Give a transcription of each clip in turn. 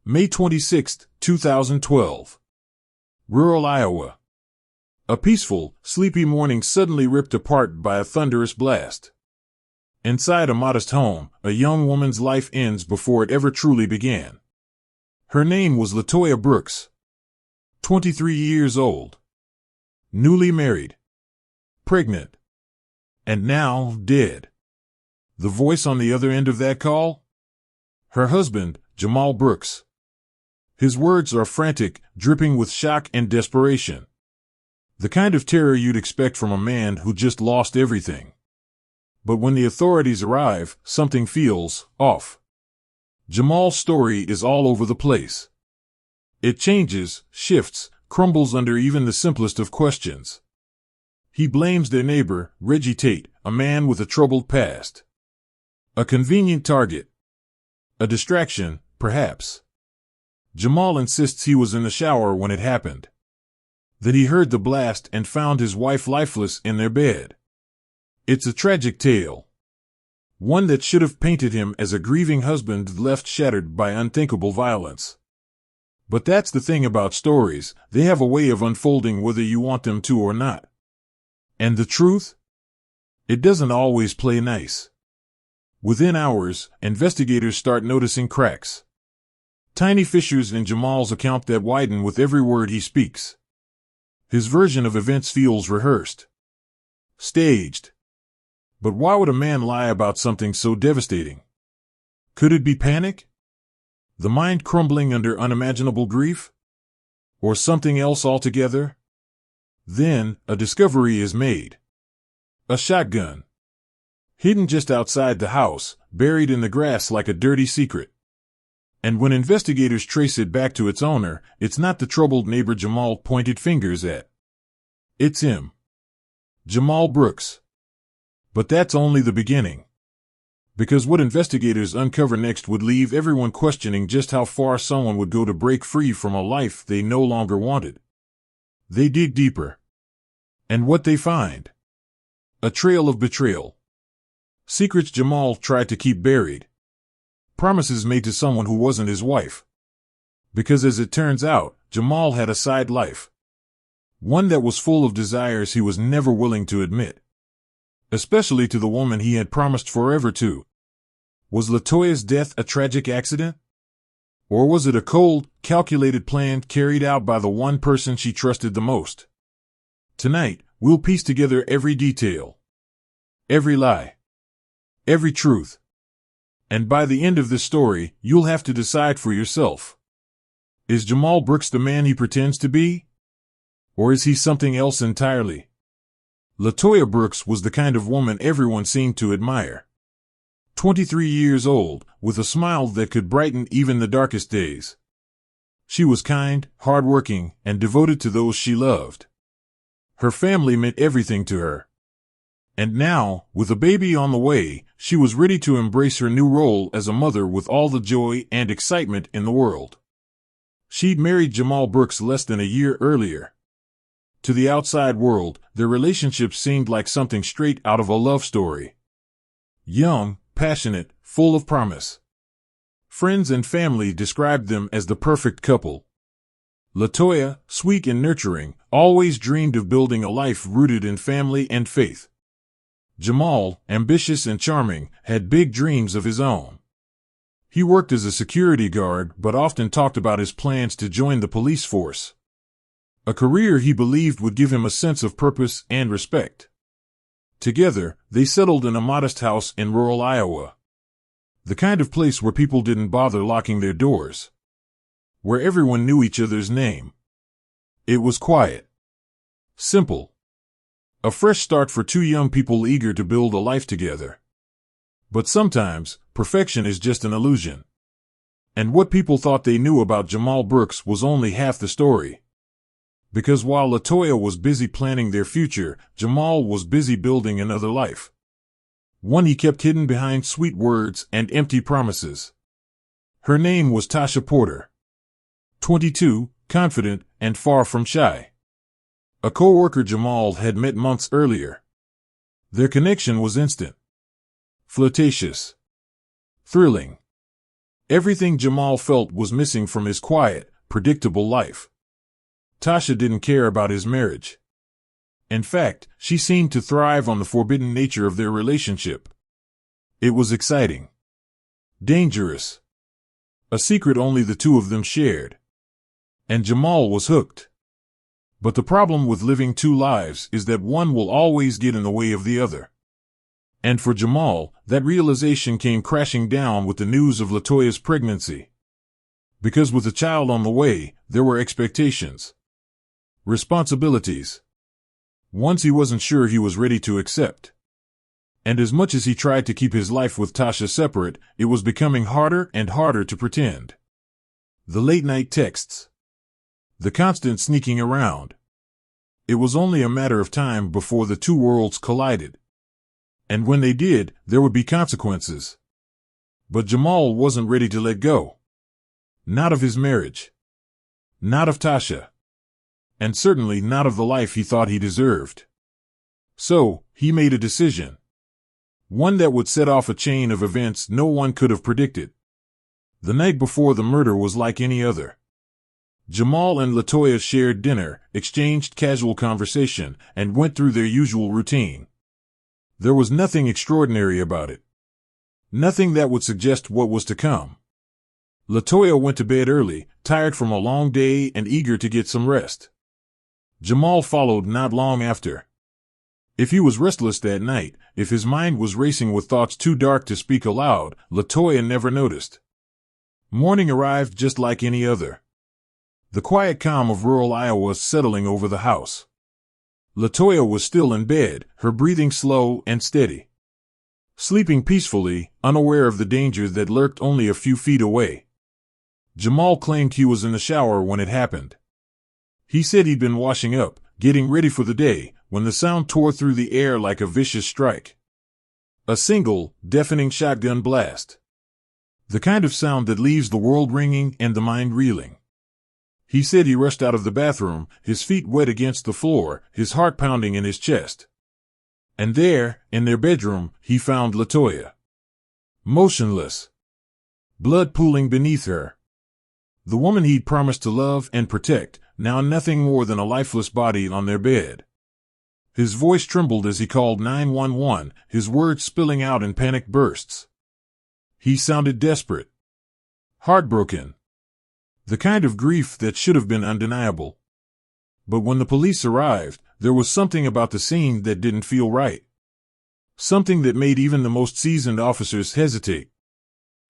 May 26, 2012. Rural Iowa. A peaceful, sleepy morning suddenly ripped apart by a thunderous blast. Inside a modest home, a young woman's life ends before it ever truly began. Her name was Latoya Brooks. 23 years old. Newly married. Pregnant. And now, dead. The voice on the other end of that call? Her husband, Jamal Brooks. His words are frantic, dripping with shock and desperation. The kind of terror you'd expect from a man who just lost everything. But when the authorities arrive, something feels off. Jamal's story is all over the place. It changes, shifts, crumbles under even the simplest of questions. He blames their neighbor, Reggie Tate, a man with a troubled past. A convenient target. A distraction, perhaps. Jamal insists he was in the shower when it happened. That he heard the blast and found his wife lifeless in their bed. It's a tragic tale. One that should have painted him as a grieving husband left shattered by unthinkable violence. But that's the thing about stories, they have a way of unfolding whether you want them to or not. And the truth? It doesn't always play nice. Within hours, investigators start noticing cracks. Tiny fissures in Jamal's account that widen with every word he speaks. His version of events feels rehearsed. Staged. But why would a man lie about something so devastating? Could it be panic? The mind crumbling under unimaginable grief? Or something else altogether? Then, a discovery is made. A shotgun. Hidden just outside the house, buried in the grass like a dirty secret. And when investigators trace it back to its owner, it's not the troubled neighbor Jamal pointed fingers at. It's him. Jamal Brooks. But that's only the beginning. Because what investigators uncover next would leave everyone questioning just how far someone would go to break free from a life they no longer wanted. They dig deeper. And what they find? A trail of betrayal. Secrets Jamal tried to keep buried. Promises made to someone who wasn't his wife. Because as it turns out, Jamal had a side life. One that was full of desires he was never willing to admit. Especially to the woman he had promised forever to. Was Latoya's death a tragic accident? Or was it a cold, calculated plan carried out by the one person she trusted the most? Tonight, we'll piece together every detail. Every lie. Every truth. And by the end of this story, you'll have to decide for yourself. Is Jamal Brooks the man he pretends to be? Or is he something else entirely? Latoya Brooks was the kind of woman everyone seemed to admire. 23 years old, with a smile that could brighten even the darkest days. She was kind, hardworking, and devoted to those she loved. Her family meant everything to her. And now, with a baby on the way, she was ready to embrace her new role as a mother with all the joy and excitement in the world. She'd married Jamal Brooks less than a year earlier. To the outside world, their relationship seemed like something straight out of a love story. Young, passionate, full of promise. Friends and family described them as the perfect couple. Latoya, sweet and nurturing, always dreamed of building a life rooted in family and faith. Jamal, ambitious and charming, had big dreams of his own. He worked as a security guard but often talked about his plans to join the police force. A career he believed would give him a sense of purpose and respect. Together, they settled in a modest house in rural Iowa. The kind of place where people didn't bother locking their doors. Where everyone knew each other's name. It was quiet. Simple. A fresh start for two young people eager to build a life together. But sometimes, perfection is just an illusion. And what people thought they knew about Jamal Brooks was only half the story. Because while Latoya was busy planning their future, Jamal was busy building another life. One he kept hidden behind sweet words and empty promises. Her name was Tasha Porter. 22, confident, and far from shy. A co-worker Jamal had met months earlier. Their connection was instant. Flirtatious. Thrilling. Everything Jamal felt was missing from his quiet, predictable life. Tasha didn't care about his marriage. In fact, she seemed to thrive on the forbidden nature of their relationship. It was exciting. Dangerous. A secret only the two of them shared. And Jamal was hooked. But the problem with living two lives is that one will always get in the way of the other. And for Jamal, that realization came crashing down with the news of LaToya's pregnancy. Because with a child on the way, there were expectations. Responsibilities. Ones he wasn't sure he was ready to accept. And as much as he tried to keep his life with Tasha separate, it was becoming harder and harder to pretend. The late-night texts. The constant sneaking around. It was only a matter of time before the two worlds collided. And when they did, there would be consequences. But Jamal wasn't ready to let go. Not of his marriage. Not of Tasha. And certainly not of the life he thought he deserved. So, he made a decision. One that would set off a chain of events no one could have predicted. The night before the murder was like any other. Jamal and LaToya shared dinner, exchanged casual conversation, and went through their usual routine. There was nothing extraordinary about it. Nothing that would suggest what was to come. LaToya went to bed early, tired from a long day and eager to get some rest. Jamal followed not long after. If he was restless that night, if his mind was racing with thoughts too dark to speak aloud, LaToya never noticed. Morning arrived just like any other. The quiet calm of rural Iowa settling over the house. LaToya was still in bed, her breathing slow and steady. Sleeping peacefully, unaware of the danger that lurked only a few feet away. Jamal claimed he was in the shower when it happened. He said he'd been washing up, getting ready for the day, when the sound tore through the air like a vicious strike. A single, deafening shotgun blast. The kind of sound that leaves the world ringing and the mind reeling. He said he rushed out of the bathroom, his feet wet against the floor, his heart pounding in his chest. And there, in their bedroom, he found LaToya. Motionless. Blood pooling beneath her. The woman he'd promised to love and protect, now nothing more than a lifeless body on their bed. His voice trembled as he called 911, his words spilling out in panic bursts. He sounded desperate. Heartbroken. The kind of grief that should have been undeniable. But when the police arrived, there was something about the scene that didn't feel right. Something that made even the most seasoned officers hesitate.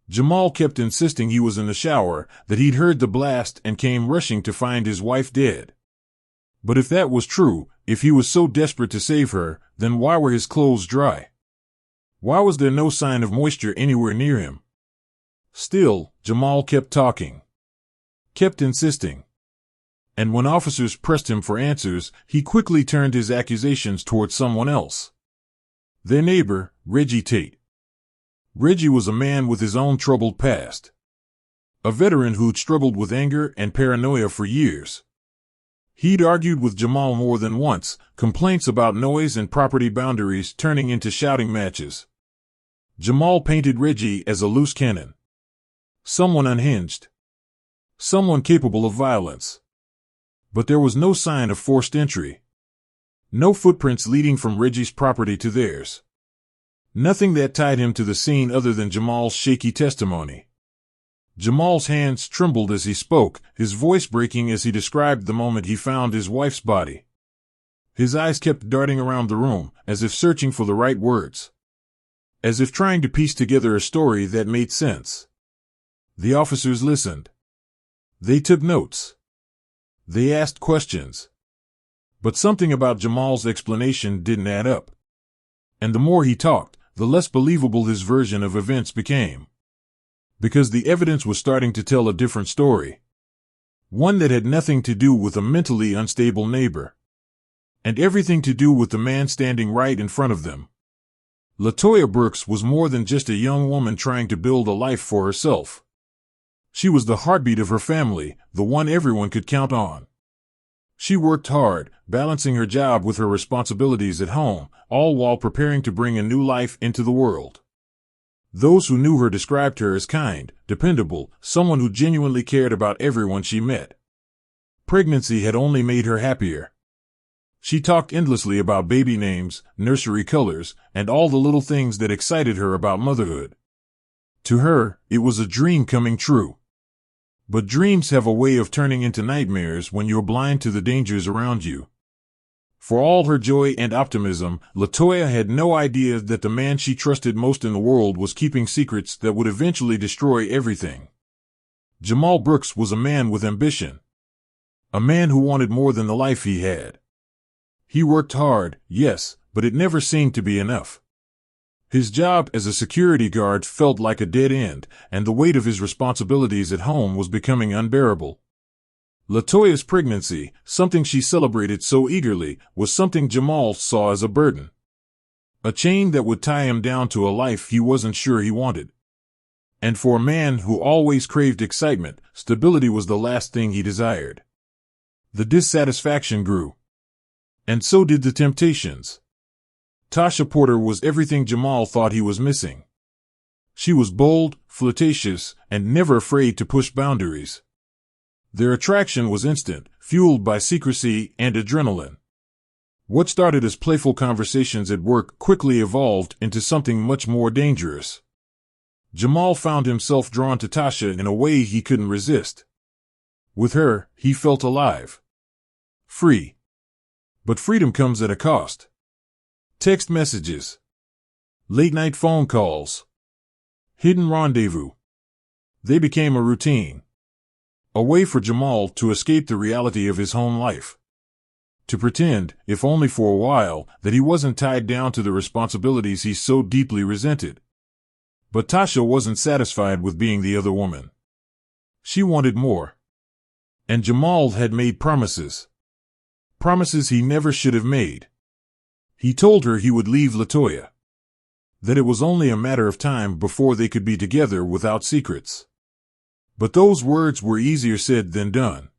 Jamal kept insisting he was in the shower, that he'd heard the blast and came rushing to find his wife dead. But if that was true, if he was so desperate to save her, then why were his clothes dry? Why was there no sign of moisture anywhere near him? Still, Jamal kept talking. Kept insisting. And when officers pressed him for answers, he quickly turned his accusations toward someone else. Their neighbor, Reggie Tate. Reggie was a man with his own troubled past. A veteran who'd struggled with anger and paranoia for years. He'd argued with Jamal more than once, complaints about noise and property boundaries turning into shouting matches. Jamal painted Reggie as a loose cannon. Someone unhinged. Someone capable of violence. But there was no sign of forced entry. No footprints leading from Reggie's property to theirs. Nothing that tied him to the scene other than Jamal's shaky testimony. Jamal's hands trembled as he spoke, his voice breaking as he described the moment he found his wife's body. His eyes kept darting around the room, as if searching for the right words. As if trying to piece together a story that made sense. The officers listened. They took notes. They asked questions. But something about Jamal's explanation didn't add up. And the more he talked, the less believable his version of events became. Because the evidence was starting to tell a different story. One that had nothing to do with a mentally unstable neighbor. And everything to do with the man standing right in front of them. LaToya Brooks was more than just a young woman trying to build a life for herself. She was the heartbeat of her family, the one everyone could count on. She worked hard, balancing her job with her responsibilities at home, all while preparing to bring a new life into the world. Those who knew her described her as kind, dependable, someone who genuinely cared about everyone she met. Pregnancy had only made her happier. She talked endlessly about baby names, nursery colors, and all the little things that excited her about motherhood. To her, it was a dream coming true. But dreams have a way of turning into nightmares when you're blind to the dangers around you. For all her joy and optimism, LaToya had no idea that the man she trusted most in the world was keeping secrets that would eventually destroy everything. Jamal Brooks was a man with ambition. A man who wanted more than the life he had. He worked hard, yes, but it never seemed to be enough. His job as a security guard felt like a dead end, and the weight of his responsibilities at home was becoming unbearable. LaToya's pregnancy, something she celebrated so eagerly, was something Jamal saw as a burden. A chain that would tie him down to a life he wasn't sure he wanted. And for a man who always craved excitement, stability was the last thing he desired. The dissatisfaction grew. And so did the temptations. Tasha Porter was everything Jamal thought he was missing. She was bold, flirtatious, and never afraid to push boundaries. Their attraction was instant, fueled by secrecy and adrenaline. What started as playful conversations at work quickly evolved into something much more dangerous. Jamal found himself drawn to Tasha in a way he couldn't resist. With her, he felt alive. Free. But freedom comes at a cost. Text messages. Late-night phone calls. Hidden rendezvous. They became a routine. A way for Jamal to escape the reality of his home life. To pretend, if only for a while, that he wasn't tied down to the responsibilities he so deeply resented. But Tasha wasn't satisfied with being the other woman. She wanted more. And Jamal had made promises. Promises he never should have made. He told her he would leave LaToya. That it was only a matter of time before they could be together without secrets. But those words were easier said than done.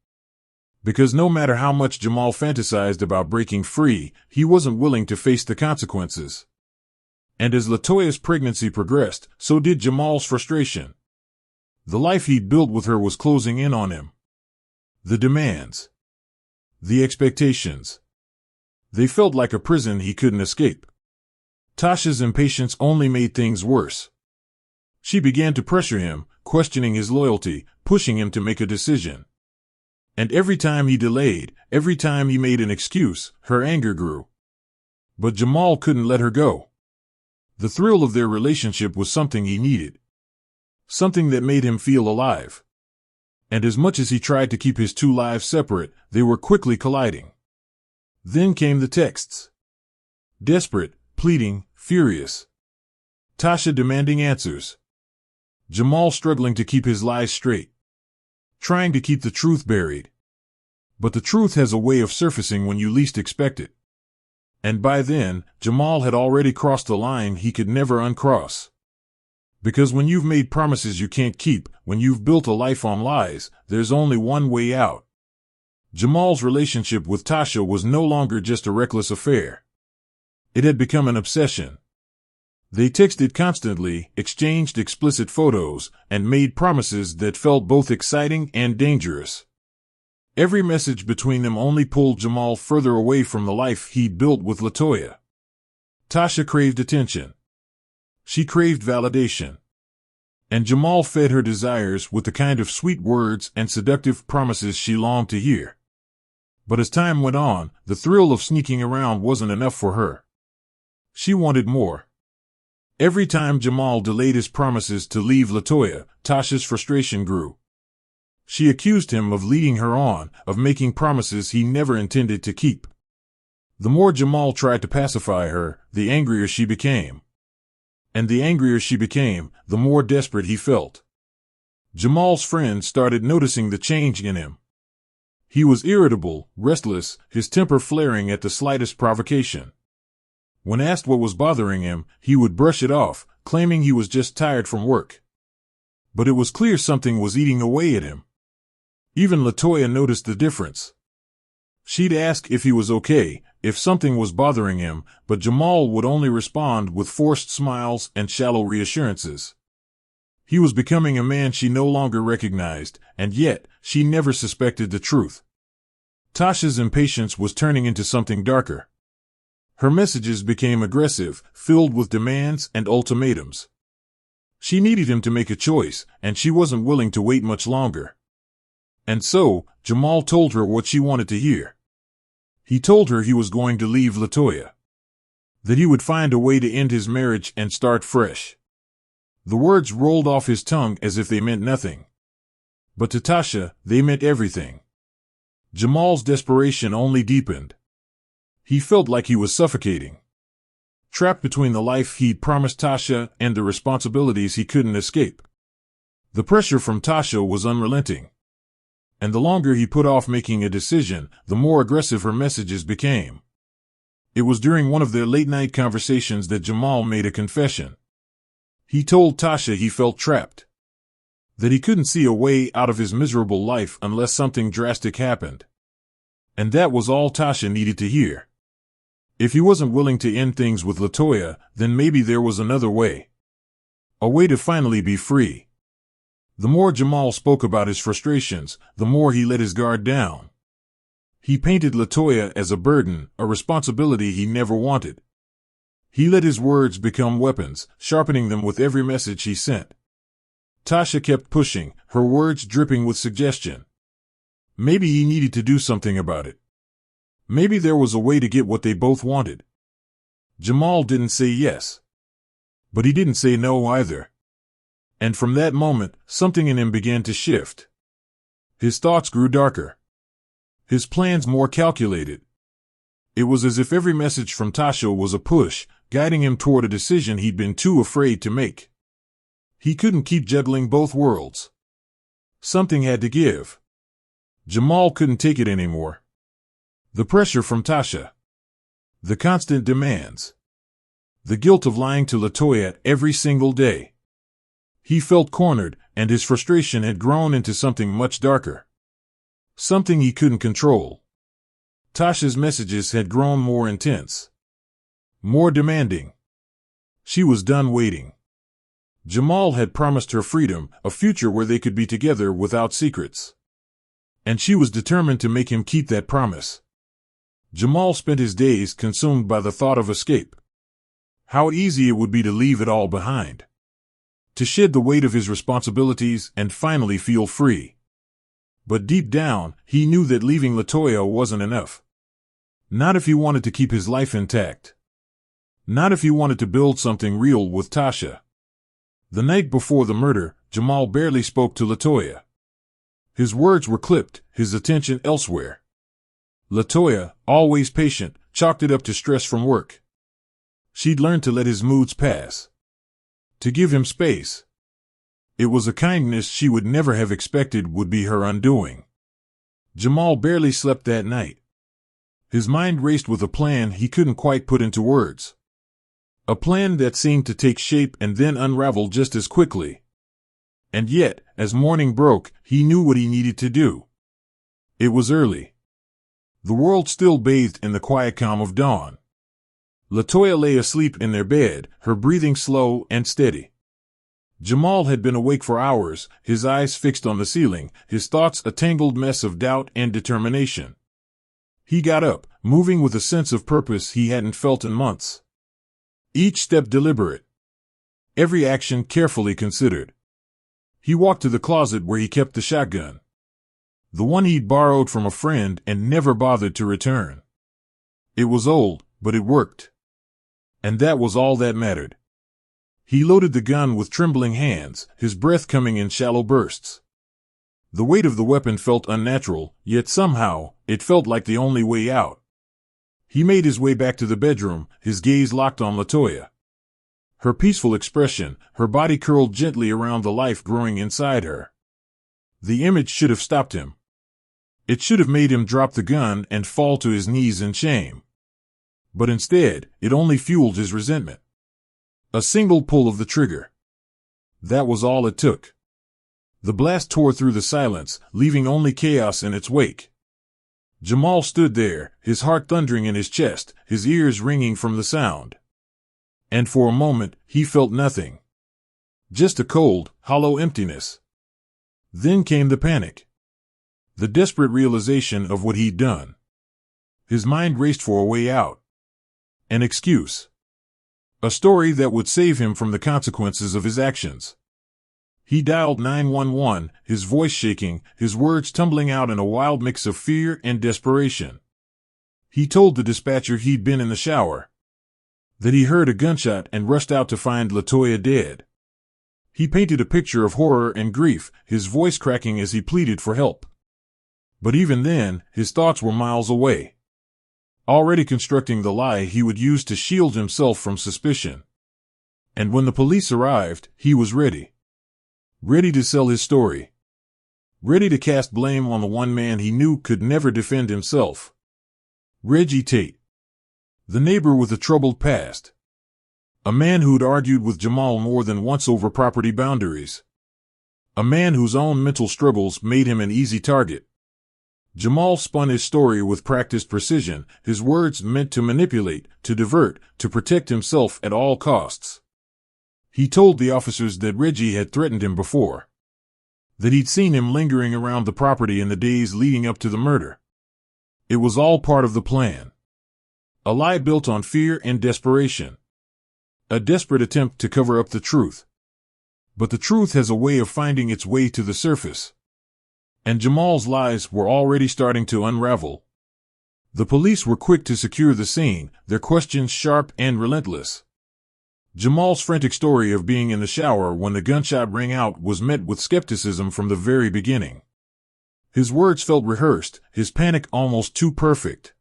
Because no matter how much Jamal fantasized about breaking free, he wasn't willing to face the consequences. And as LaToya's pregnancy progressed, so did Jamal's frustration. The life he'd built with her was closing in on him. The demands. The expectations. They felt like a prison he couldn't escape. Tasha's impatience only made things worse. She began to pressure him, questioning his loyalty, pushing him to make a decision. And every time he delayed, every time he made an excuse, her anger grew. But Jamal couldn't let her go. The thrill of their relationship was something he needed. Something that made him feel alive. And as much as he tried to keep his two lives separate, they were quickly colliding. Then came the texts. Desperate, pleading, furious. Tasha demanding answers. Jamal struggling to keep his lies straight. Trying to keep the truth buried. But the truth has a way of surfacing when you least expect it. And by then, Jamal had already crossed the line he could never uncross. Because when you've made promises you can't keep, when you've built a life on lies, there's only one way out. Jamal's relationship with Tasha was no longer just a reckless affair. It had become an obsession. They texted constantly, exchanged explicit photos, and made promises that felt both exciting and dangerous. Every message between them only pulled Jamal further away from the life he'd built with LaToya. Tasha craved attention. She craved validation. And Jamal fed her desires with the kind of sweet words and seductive promises she longed to hear. But as time went on, the thrill of sneaking around wasn't enough for her. She wanted more. Every time Jamal delayed his promises to leave LaToya, Tasha's frustration grew. She accused him of leading her on, of making promises he never intended to keep. The more Jamal tried to pacify her, the angrier she became. And the angrier she became, the more desperate he felt. Jamal's friends started noticing the change in him. He was irritable, restless, his temper flaring at the slightest provocation. When asked what was bothering him, he would brush it off, claiming he was just tired from work. But it was clear something was eating away at him. Even LaToya noticed the difference. She'd ask if he was okay, if something was bothering him, but Jamal would only respond with forced smiles and shallow reassurances. He was becoming a man she no longer recognized, and yet she never suspected the truth. Tasha's impatience was turning into something darker. Her messages became aggressive, filled with demands and ultimatums. She needed him to make a choice, and she wasn't willing to wait much longer. And so, Jamal told her what she wanted to hear. He told her he was going to leave Latoya. That he would find a way to end his marriage and start fresh. The words rolled off his tongue as if they meant nothing. But to Tasha, they meant everything. Jamal's desperation only deepened. He felt like he was suffocating. Trapped between the life he'd promised Tasha and the responsibilities he couldn't escape. The pressure from Tasha was unrelenting. And the longer he put off making a decision, the more aggressive her messages became. It was during one of their late-night conversations that Jamal made a confession. He told Tasha he felt trapped. That he couldn't see a way out of his miserable life unless something drastic happened. And that was all Tasha needed to hear. If he wasn't willing to end things with Latoya, then maybe there was another way. A way to finally be free. The more Jamal spoke about his frustrations, the more he let his guard down. He painted Latoya as a burden, a responsibility he never wanted. He let his words become weapons, sharpening them with every message he sent. Tasha kept pushing, her words dripping with suggestion. Maybe he needed to do something about it. Maybe there was a way to get what they both wanted. Jamal didn't say yes. But he didn't say no either. And from that moment, something in him began to shift. His thoughts grew darker. His plans more calculated. It was as if every message from Tasha was a push, guiding him toward a decision he'd been too afraid to make. He couldn't keep juggling both worlds. Something had to give. Jamal couldn't take it anymore. The pressure from Tasha. The constant demands. The guilt of lying to Latoya every single day. He felt cornered, and his frustration had grown into something much darker. Something he couldn't control. Tasha's messages had grown more intense. More demanding. She was done waiting. Jamal had promised her freedom, a future where they could be together without secrets. And she was determined to make him keep that promise. Jamal spent his days consumed by the thought of escape. How easy it would be to leave it all behind. To shed the weight of his responsibilities and finally feel free. But deep down, he knew that leaving Latoya wasn't enough. Not if he wanted to keep his life intact. Not if he wanted to build something real with Tasha. The night before the murder, Jamal barely spoke to Latoya. His words were clipped, his attention elsewhere. Latoya, always patient, chalked it up to stress from work. She'd learned to let his moods pass. To give him space. It was a kindness she would never have expected would be her undoing. Jamal barely slept that night. His mind raced with a plan he couldn't quite put into words. A plan that seemed to take shape and then unravel just as quickly. And yet, as morning broke, he knew what he needed to do. It was early. The world still bathed in the quiet calm of dawn. Latoya lay asleep in their bed, her breathing slow and steady. Jamal had been awake for hours, his eyes fixed on the ceiling, his thoughts a tangled mess of doubt and determination. He got up, moving with a sense of purpose he hadn't felt in months. Each step deliberate. Every action carefully considered. He walked to the closet where he kept the shotgun. The one he'd borrowed from a friend and never bothered to return. It was old, but it worked. And that was all that mattered. He loaded the gun with trembling hands, his breath coming in shallow bursts. The weight of the weapon felt unnatural, yet somehow, it felt like the only way out. He made his way back to the bedroom, his gaze locked on Latoya. Her peaceful expression, her body curled gently around the life growing inside her. The image should have stopped him. It should have made him drop the gun and fall to his knees in shame. But instead, it only fueled his resentment. A single pull of the trigger. That was all it took. The blast tore through the silence, leaving only chaos in its wake. Jamal stood there, his heart thundering in his chest, his ears ringing from the sound. And for a moment, he felt nothing. Just a cold, hollow emptiness. Then came the panic. The desperate realization of what he'd done. His mind raced for a way out. An excuse. A story that would save him from the consequences of his actions. He dialed 911, his voice shaking, his words tumbling out in a wild mix of fear and desperation. He told the dispatcher he'd been in the shower, that he heard a gunshot and rushed out to find LaToya dead. He painted a picture of horror and grief, his voice cracking as he pleaded for help. But even then, his thoughts were miles away, already constructing the lie he would use to shield himself from suspicion. And when the police arrived, he was ready. Ready to sell his story. Ready to cast blame on the one man he knew could never defend himself. Reggie Tate. The neighbor with a troubled past. A man who'd argued with Jamal more than once over property boundaries. A man whose own mental struggles made him an easy target. Jamal spun his story with practiced precision, his words meant to manipulate, to divert, to protect himself at all costs. He told the officers that Reggie had threatened him before. That he'd seen him lingering around the property in the days leading up to the murder. It was all part of the plan. A lie built on fear and desperation. A desperate attempt to cover up the truth. But the truth has a way of finding its way to the surface. And Jamal's lies were already starting to unravel. The police were quick to secure the scene, their questions sharp and relentless. Jamal's frantic story of being in the shower when the gunshot rang out was met with skepticism from the very beginning. His words felt rehearsed, his panic almost too perfect.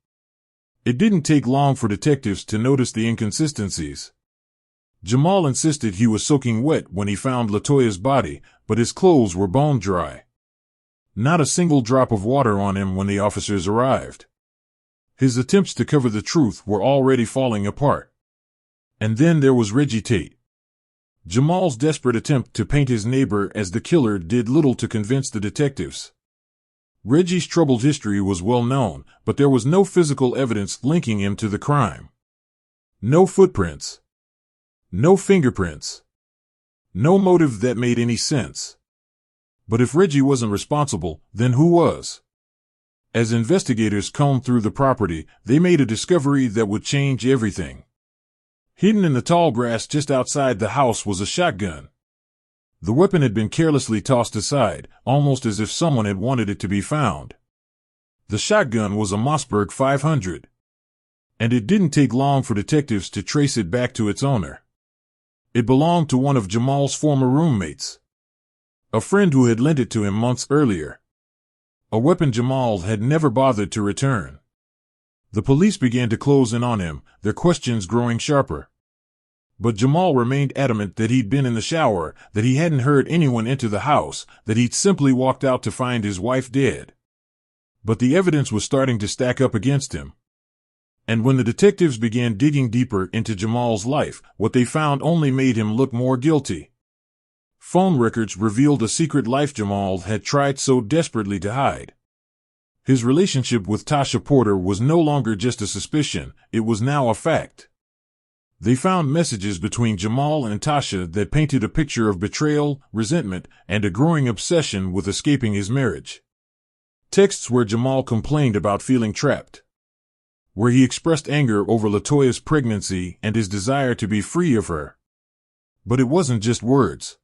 It didn't take long for detectives to notice the inconsistencies. Jamal insisted he was soaking wet when he found LaToya's body, but his clothes were bone dry. Not a single drop of water on him when the officers arrived. His attempts to cover the truth were already falling apart. And then there was Reggie Tate. Jamal's desperate attempt to paint his neighbor as the killer did little to convince the detectives. Reggie's troubled history was well known, but there was no physical evidence linking him to the crime. No footprints. No fingerprints. No motive that made any sense. But if Reggie wasn't responsible, then who was? As investigators combed through the property, they made a discovery that would change everything. Hidden in the tall grass just outside the house was a shotgun. The weapon had been carelessly tossed aside, almost as if someone had wanted it to be found. The shotgun was a Mossberg 500. And it didn't take long for detectives to trace it back to its owner. It belonged to one of Jamal's former roommates. A friend who had lent it to him months earlier. A weapon Jamal had never bothered to return. The police began to close in on him, their questions growing sharper. But Jamal remained adamant that he'd been in the shower, that he hadn't heard anyone enter the house, that he'd simply walked out to find his wife dead. But the evidence was starting to stack up against him. And when the detectives began digging deeper into Jamal's life, what they found only made him look more guilty. Phone records revealed a secret life Jamal had tried so desperately to hide. His relationship with Tasha Porter was no longer just a suspicion, it was now a fact. They found messages between Jamal and Tasha that painted a picture of betrayal, resentment, and a growing obsession with escaping his marriage. Texts where Jamal complained about feeling trapped. Where he expressed anger over LaToya's pregnancy and his desire to be free of her. But it wasn't just words.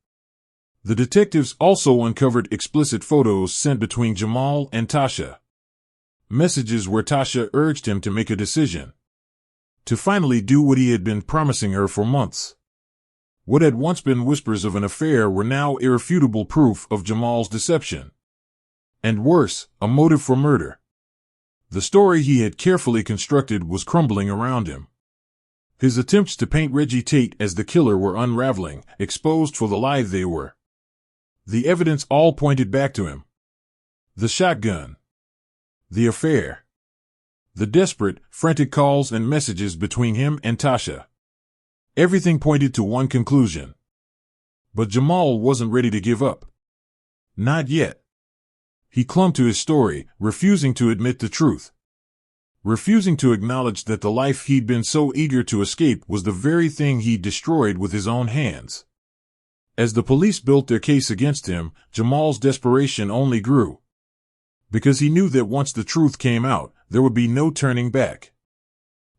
The detectives also uncovered explicit photos sent between Jamal and Tasha. Messages where Tasha urged him to make a decision. To finally do what he had been promising her for months. What had once been whispers of an affair were now irrefutable proof of Jamal's deception. And worse, a motive for murder. The story he had carefully constructed was crumbling around him. His attempts to paint Reggie Tate as the killer were unraveling, exposed for the lie they were. The evidence all pointed back to him. The shotgun. The affair. The desperate, frantic calls and messages between him and Tasha. Everything pointed to one conclusion. But Jamal wasn't ready to give up. Not yet. He clung to his story, refusing to admit the truth. Refusing to acknowledge that the life he'd been so eager to escape was the very thing he'd destroyed with his own hands. As the police built their case against him, Jamal's desperation only grew. Because he knew that once the truth came out, there would be no turning back.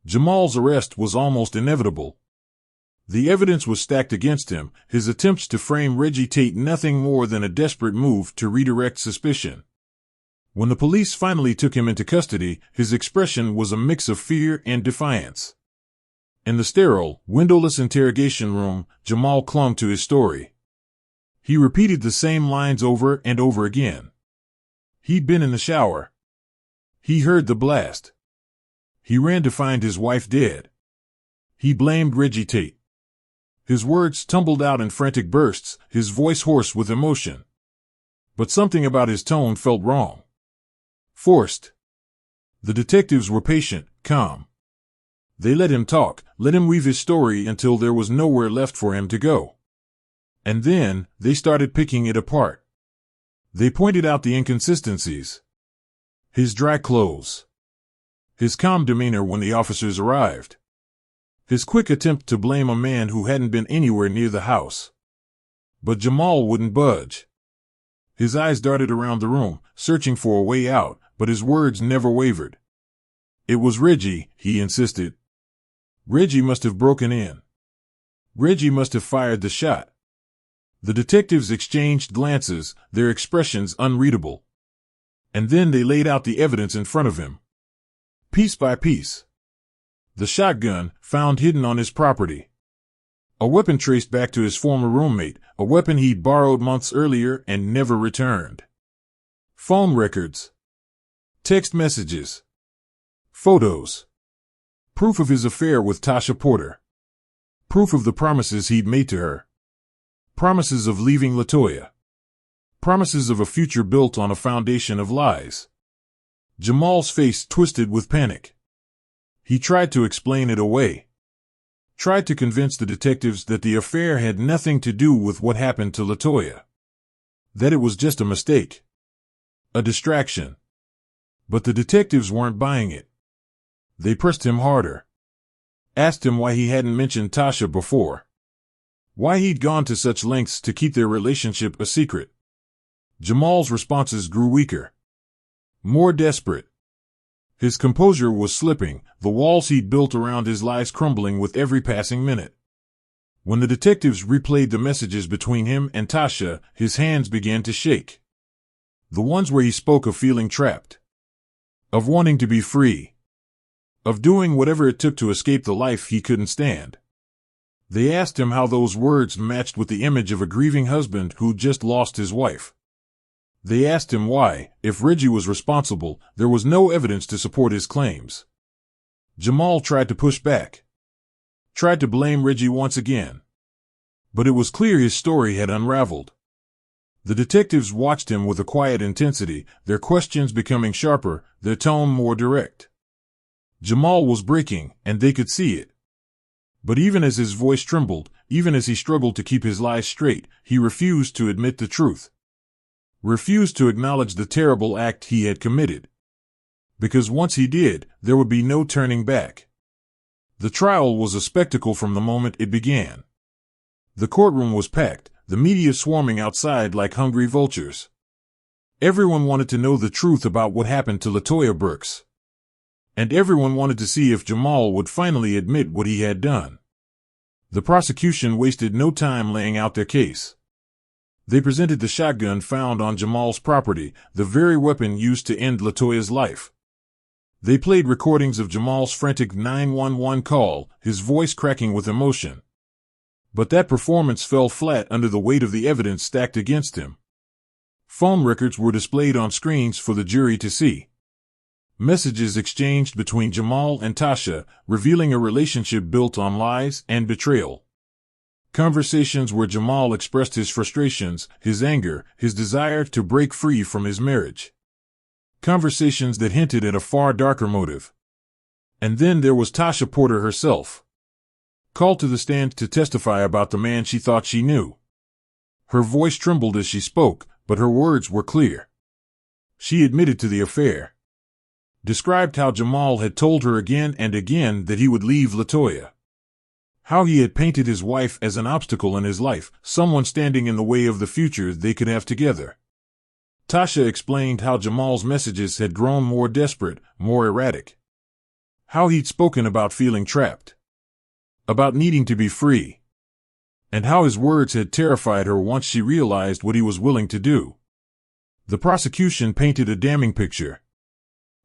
Jamal's arrest was almost inevitable. The evidence was stacked against him, his attempts to frame Reggie Tate nothing more than a desperate move to redirect suspicion. When the police finally took him into custody, his expression was a mix of fear and defiance. In the sterile, windowless interrogation room, Jamal clung to his story. He repeated the same lines over and over again. He'd been in the shower. He heard the blast. He ran to find his wife dead. He blamed Reggie Tate. His words tumbled out in frantic bursts, his voice hoarse with emotion. But something about his tone felt wrong. Forced. The detectives were patient, calm. They let him talk, let him weave his story until there was nowhere left for him to go. And then, they started picking it apart. They pointed out the inconsistencies. His dry clothes. His calm demeanor when the officers arrived. His quick attempt to blame a man who hadn't been anywhere near the house. But Jamal wouldn't budge. His eyes darted around the room, searching for a way out, but his words never wavered. It was Reggie, he insisted. Reggie must have broken in. Reggie must have fired the shot. The detectives exchanged glances, their expressions unreadable. And then they laid out the evidence in front of him. Piece by piece. The shotgun, found hidden on his property. A weapon traced back to his former roommate, a weapon he'd borrowed months earlier and never returned. Phone records. Text messages. Photos. Proof of his affair with Tasha Porter. Proof of the promises he'd made to her. Promises of leaving LaToya. Promises of a future built on a foundation of lies. Jamal's face twisted with panic. He tried to explain it away. Tried to convince the detectives that the affair had nothing to do with what happened to LaToya. That it was just a mistake. A distraction. But the detectives weren't buying it. They pressed him harder. Asked him why he hadn't mentioned Tasha before. Why he'd gone to such lengths to keep their relationship a secret. Jamal's responses grew weaker. More desperate. His composure was slipping, the walls he'd built around his lies crumbling with every passing minute. When the detectives replayed the messages between him and Tasha, his hands began to shake. The ones where he spoke of feeling trapped. Of wanting to be free. Of doing whatever it took to escape the life he couldn't stand. They asked him how those words matched with the image of a grieving husband who'd just lost his wife. They asked him why, if Reggie was responsible, there was no evidence to support his claims. Jamal tried to push back. Tried to blame Reggie once again. But it was clear his story had unraveled. The detectives watched him with a quiet intensity, their questions becoming sharper, their tone more direct. Jamal was breaking, and they could see it. But even as his voice trembled, even as he struggled to keep his lies straight, he refused to admit the truth. Refused to acknowledge the terrible act he had committed. Because once he did, there would be no turning back. The trial was a spectacle from the moment it began. The courtroom was packed, the media swarming outside like hungry vultures. Everyone wanted to know the truth about what happened to LaToya Brooks. And everyone wanted to see if Jamal would finally admit what he had done. The prosecution wasted no time laying out their case. They presented the shotgun found on Jamal's property, the very weapon used to end LaToya's life. They played recordings of Jamal's frantic 911 call, his voice cracking with emotion. But that performance fell flat under the weight of the evidence stacked against him. Phone records were displayed on screens for the jury to see. Messages exchanged between Jamal and Tasha, revealing a relationship built on lies and betrayal. Conversations where Jamal expressed his frustrations, his anger, his desire to break free from his marriage. Conversations that hinted at a far darker motive. And then there was Tasha Porter herself. Called to the stand to testify about the man she thought she knew. Her voice trembled as she spoke, but her words were clear. She admitted to the affair, described how Jamal had told her again and again that he would leave LaToya, how he had painted his wife as an obstacle in his life, someone standing in the way of the future they could have together. Tasha explained how Jamal's messages had grown more desperate, more erratic, how he'd spoken about feeling trapped, about needing to be free, and how his words had terrified her once she realized what he was willing to do. The prosecution painted a damning picture,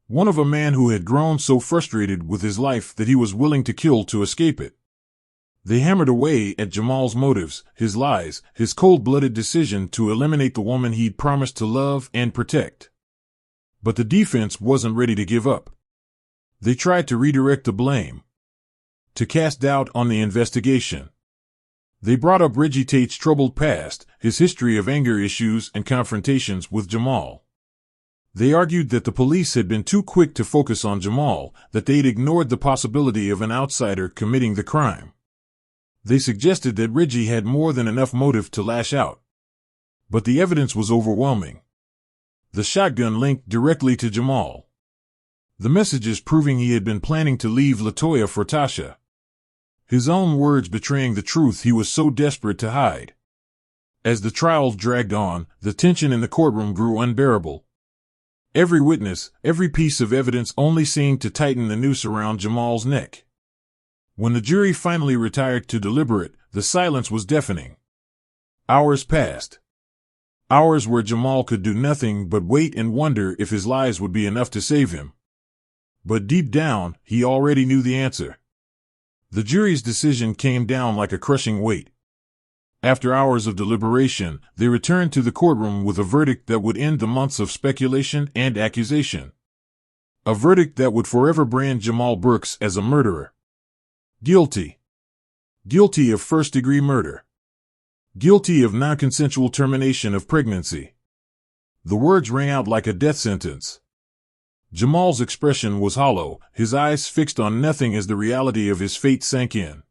one of a man who had grown so frustrated with his life that he was willing to kill to escape it. They hammered away at Jamal's motives, his lies, his cold-blooded decision to eliminate the woman he'd promised to love and protect. But the defense wasn't ready to give up. They tried to redirect the blame, to cast doubt on the investigation. They brought up Reggie Tate's troubled past, his history of anger issues and confrontations with Jamal. They argued that the police had been too quick to focus on Jamal, that they'd ignored the possibility of an outsider committing the crime. They suggested that Reggie had more than enough motive to lash out. But the evidence was overwhelming. The shotgun linked directly to Jamal, the messages proving he had been planning to leave LaToya for Tasha, his own words betraying the truth he was so desperate to hide. As the trial dragged on, the tension in the courtroom grew unbearable. Every witness, every piece of evidence only seemed to tighten the noose around Jamal's neck. When the jury finally retired to deliberate, the silence was deafening. Hours passed. Hours where Jamal could do nothing but wait and wonder if his lies would be enough to save him. But deep down, he already knew the answer. The jury's decision came down like a crushing weight. After hours of deliberation, they returned to the courtroom with a verdict that would end the months of speculation and accusation. A verdict that would forever brand Jamal Brooks as a murderer. Guilty. Guilty of first-degree murder. Guilty of non-consensual termination of pregnancy. The words rang out like a death sentence. Jamal's expression was hollow, his eyes fixed on nothing as the reality of his fate sank in.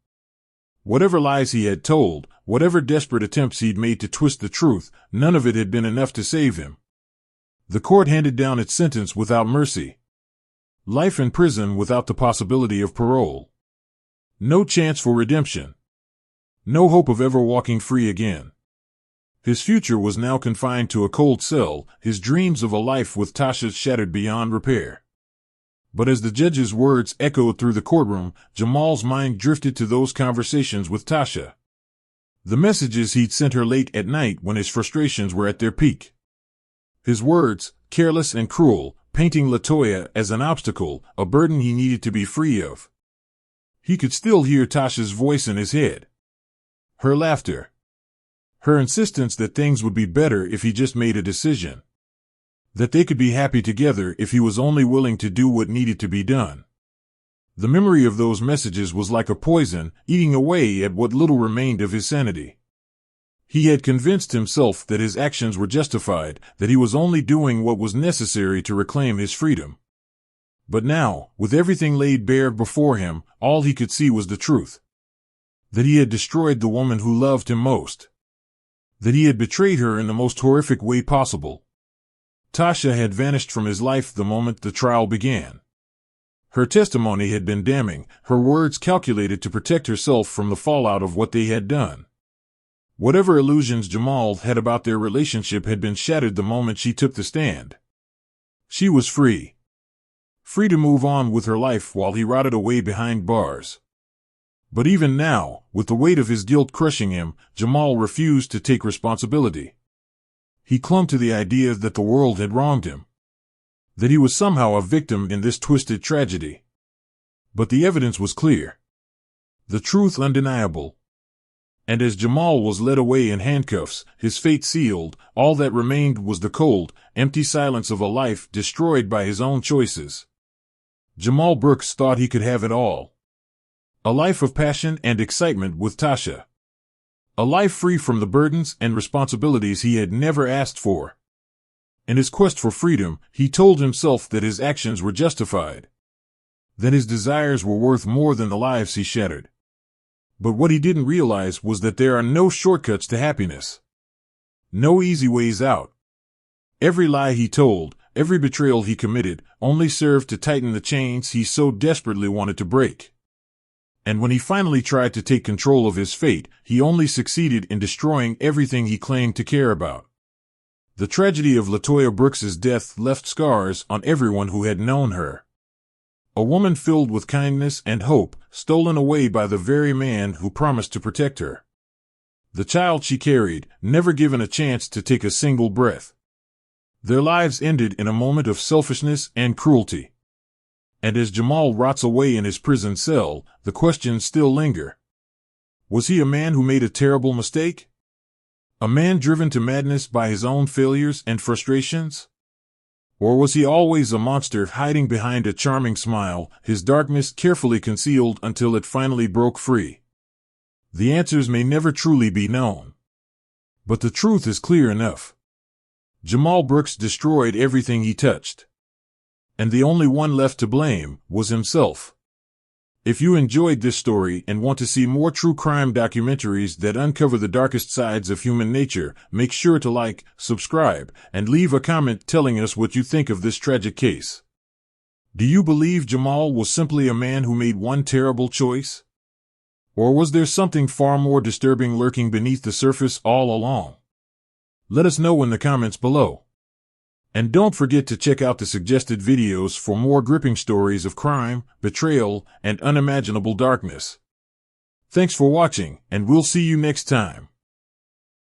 Whatever lies he had told, whatever desperate attempts he'd made to twist the truth, none of it had been enough to save him. The court handed down its sentence without mercy. Life in prison without the possibility of parole. No chance for redemption. No hope of ever walking free again. His future was now confined to a cold cell, his dreams of a life with Tasha shattered beyond repair. But as the judge's words echoed through the courtroom, Jamal's mind drifted to those conversations with Tasha. The messages he'd sent her late at night when his frustrations were at their peak. His words, careless and cruel, painting LaToya as an obstacle, a burden he needed to be free of. He could still hear Tasha's voice in his head. Her laughter. Her insistence that things would be better if he just made a decision. That they could be happy together if he was only willing to do what needed to be done. The memory of those messages was like a poison, eating away at what little remained of his sanity. He had convinced himself that his actions were justified, that he was only doing what was necessary to reclaim his freedom. But now, with everything laid bare before him, all he could see was the truth. That he had destroyed the woman who loved him most. That he had betrayed her in the most horrific way possible. Tasha had vanished from his life the moment the trial began. Her testimony had been damning, her words calculated to protect herself from the fallout of what they had done. Whatever illusions Jamal had about their relationship had been shattered the moment she took the stand. She was free. Free to move on with her life while he rotted away behind bars. But even now, with the weight of his guilt crushing him, Jamal refused to take responsibility. He clung to the idea that the world had wronged him. That he was somehow a victim in this twisted tragedy. But the evidence was clear. The truth undeniable. And as Jamal was led away in handcuffs, his fate sealed, all that remained was the cold, empty silence of a life destroyed by his own choices. Jamal Brooks thought he could have it all. A life of passion and excitement with Tasha. A life free from the burdens and responsibilities he had never asked for. In his quest for freedom, he told himself that his actions were justified. That his desires were worth more than the lives he shattered. But what he didn't realize was that there are no shortcuts to happiness. No easy ways out. Every lie he told, every betrayal he committed only served to tighten the chains he so desperately wanted to break. And when he finally tried to take control of his fate, he only succeeded in destroying everything he claimed to care about. The tragedy of LaToya Brooks's death left scars on everyone who had known her. A woman filled with kindness and hope, stolen away by the very man who promised to protect her. The child she carried, never given a chance to take a single breath. Their lives ended in a moment of selfishness and cruelty. And as Jamal rots away in his prison cell, the questions still linger. Was he a man who made a terrible mistake? A man driven to madness by his own failures and frustrations? Or was he always a monster hiding behind a charming smile, his darkness carefully concealed until it finally broke free? The answers may never truly be known. But the truth is clear enough. Jamal Brooks destroyed everything he touched. And the only one left to blame was himself. If you enjoyed this story and want to see more true crime documentaries that uncover the darkest sides of human nature, make sure to like, subscribe, and leave a comment telling us what you think of this tragic case. Do you believe Jamal was simply a man who made one terrible choice? Or was there something far more disturbing lurking beneath the surface all along? Let us know in the comments below. And don't forget to check out the suggested videos for more gripping stories of crime, betrayal, and unimaginable darkness. Thanks for watching, and we'll see you next time.